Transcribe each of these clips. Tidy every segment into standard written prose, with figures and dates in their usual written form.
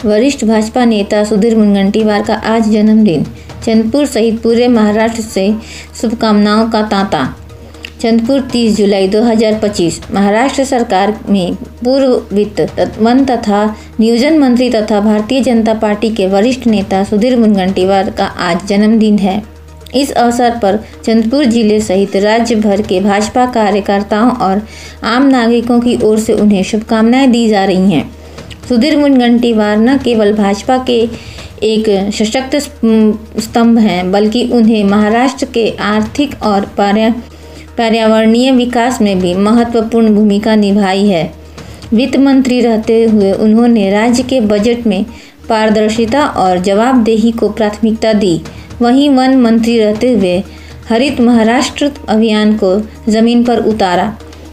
वरिष्ठ भाजपा नेता सुधीर मुनगंटीवार का आज जन्मदिन। चंद्रपुर सहित पूरे महाराष्ट्र से शुभकामनाओं का तांता। चंद्रपुर 30 जुलाई 2025। महाराष्ट्र सरकार में पूर्व वित्त वन तथा नियोजन मंत्री तथा भारतीय जनता पार्टी के वरिष्ठ नेता सुधीर मुनगंटीवार का आज जन्मदिन है। इस अवसर पर चंद्रपुर जिले सहित राज्य भर के भाजपा कार्यकर्ताओं और आम नागरिकों की ओर से उन्हें शुभकामनाएं दी जा रही हैं। सुधीर मुनगंटीवार न केवल भाजपा के एक सशक्त स्तंभ हैं, बल्कि उन्हें महाराष्ट्र के आर्थिक और पर्यावरणीय विकास में भी महत्वपूर्ण भूमिका निभाई है। वित्त मंत्री रहते हुए उन्होंने राज्य के बजट में पारदर्शिता और जवाबदेही को प्राथमिकता दी। वहीं वन मंत्री रहते हुए हरित महाराष्ट्र अभियान को जमीन पर उतारा।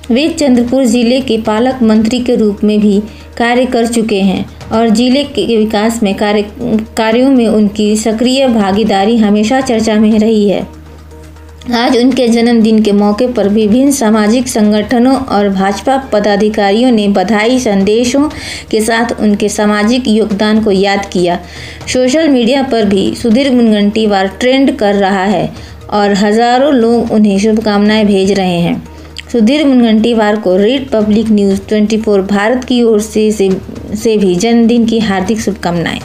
वे चंद्रपुर जिले के पालक मंत्री के रूप में भी कार्य कर चुके हैं और जिले के विकास में कार्यों में उनकी सक्रिय भागीदारी हमेशा चर्चा में रही है। आज उनके जन्मदिन के मौके पर विभिन्न सामाजिक संगठनों और भाजपा पदाधिकारियों ने बधाई संदेशों के साथ उनके सामाजिक योगदान को याद किया। सोशल मीडिया पर भी सुधीर मुनगंटीवार ट्रेंड कर रहा है और हजारों लोग उन्हें शुभकामनाएं भेज रहे हैं। सुधीर मुनगंटीवार को रीड पब्लिक न्यूज़ 24 भारत की ओर से भी जन्मदिन की हार्दिक शुभकामनाएं।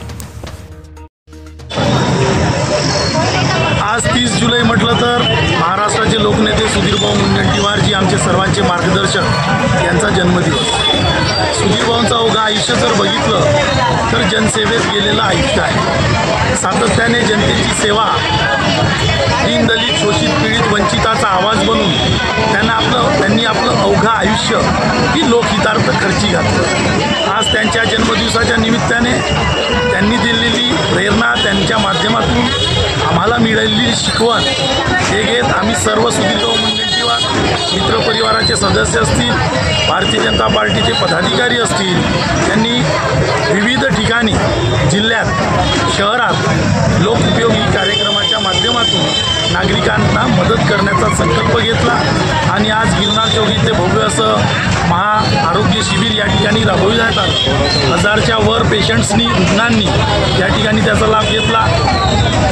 आज 30 जुलै म्हटलं तर महाराष्ट्राचे लोकनेते सुधीरभाऊ मुनगंटीवार जी आमचे सर्वांचे मार्गदर्शक यांचा जन्मदिवस। सुधीरभाऊंचं अवघं आयुष्य जर बघितलं तर जनसेवेत गेलेलं आयुष्य आहे। सातत्याने जनतेची सेवा, दीनदलित, शोषित, पीडित, वंचिताचा आवाज बनून त्यांनी आपलं अवघं आयुष्य ही लोकहितार्थ खर्ची घातलं। आज त्यांच्या जन्मदिवसाच्या निमित्ताने त्यांनी दिलेली प्रेरणा, त्यांच्या माध्यमातून आम्हाला मिळालेली शिकवण हे घेत आम्ही सर्व सुधीरभाऊ मुनगंटीवार मित्रपरिवाराचे सदस्य असतील, भारतीय जनता पार्टीचे पदाधिकारी असतील, त्यांनी विविध ठिकाणी जिल्ह्यात, शहरात लोकउपयोगी कार्यक्रमाच्या माध्यमातून नागरिकांना मदत करण्याचा संकल्प घेतला आणि आज गिरनार चौक इथे भव्य असं आरोग्य शिबिर या ठिकाणी राबविण्यात आलं। हजारच्या वर पेशंट्सनी, रुग्णांनी या ठिकाणी त्याचा लाभ घेतला।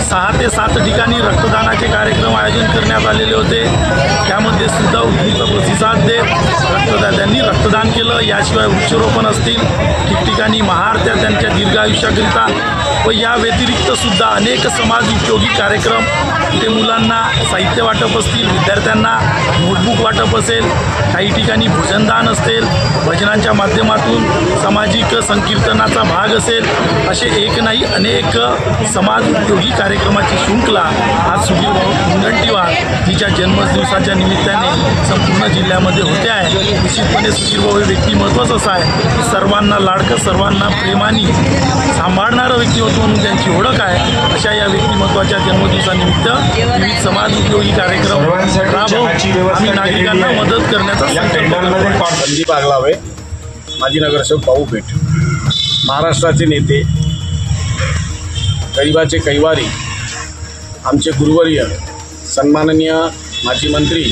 6 ते 7 ठिकाणी रक्तदानाचे कार्यक्रम आयोजन करण्यात आलेले होते। त्यामध्ये सुद्धा उत्स्फूर्त प्रतिसाद देत त्यांनी रक्तदान केलं। याशिवाय वृक्षारोपण असतील, ठिकठिकाणी महाआरत्या त्यांच्या दीर्घ आयुष्याकरिता व या व्यतिरिक्त सुद्धा अनेक समाज उपयोगी कार्यक्रम, ते मुलांना साहित्य वाटप असतील, विद्यार्थ्यांना नोटबुक वाटप असेल, काही ठिकाणी भोजनदान असेल, भजनांच्या माध्यमातून सामाजिक संकीर्तनाचा भाग असेल, असे एक नाही अनेक समाज उपयोगी कार्यक्रमाची शृंखला आज सुधीरभाऊ मुनगंटीवार तिच्या जन्मदिवसाच्या निमित्ताने संपूर्ण जिल्ह्यामध्ये होते आहे। निश्चितपणे सुधीरभाऊ हे व्यक्तिमत्वच असं आहे की सर्वांना लाडकं, सर्वांना प्रेमाने सांभाळणारं व्यक्तिमत्व म्हणून त्यांची ओळख आहे। अशा या व्यक्तिमत्वाच्या जन्मदिवसानिमित्त विविध समाज उपयोगी कार्यक्रम राबवून आम्ही नागरिकांना मदत करण्याचा संकल्प करतो। संदीप आगलावे, माजी नगरसेवक पाऊपेठ। महाराष्ट्राचे नेते, गरिबाचे कैवारी, आमचे गुरुवर्य सन्माननीय माजी मंत्री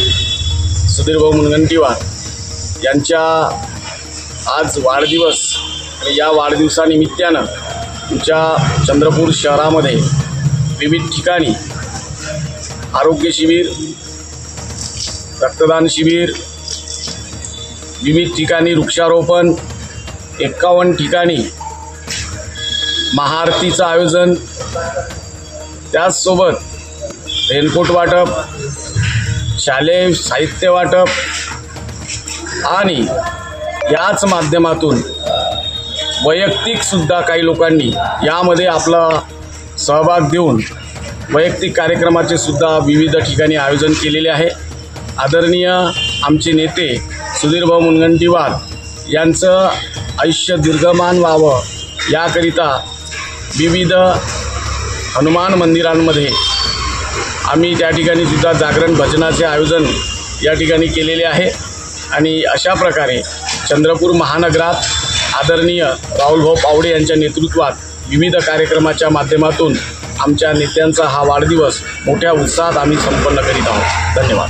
सुधीरभाऊ मुनगंटीवार यांच्या आज वाढदिवस आणि या वाढदिवसानिमित्तानं आमच्या चंद्रपूर शहरामध्ये विविध ठिकाणी आरोग्य शिबिर, रक्तदान शिबिर, विविध ठिकाणी वृक्षारोपण, 51 ठिकाणी महाआरतीचं आयोजन, त्याचसोबत रेनकोट वाटप, शालेय साहित्य वाटप आणि याच माध्यमातून वैयक्तिकसुद्धा काही लोकांनी यामध्ये आपला सहभाग देऊन वैयक्तिक कार्यक्रमाचे सुद्धा विविध ठिकाणी आयोजन केलेले आहे। आदरणीय आमचे नेते सुधीरभाऊ मुनगंटीवार यांचं आयुष्य दीर्घमान व्हावं याकरिता विविध हनुमान मंदिरांमध्ये आम्ही त्या ठिकाणी सुद्धा जागरण भजनाचे आयोजन या ठिकाणी केलेले आहे आणि अशा प्रकारे चंद्रपूर महानगरात आदरणीय राहुलभाऊ पावडे यांच्या नेतृत्वात विविध कार्यक्रमाच्या माध्यमातून आमच्या नेत्यांचा हा वाढदिवस मोठ्या उत्साहात आम्ही संपन्न करीत आहोत। धन्यवाद।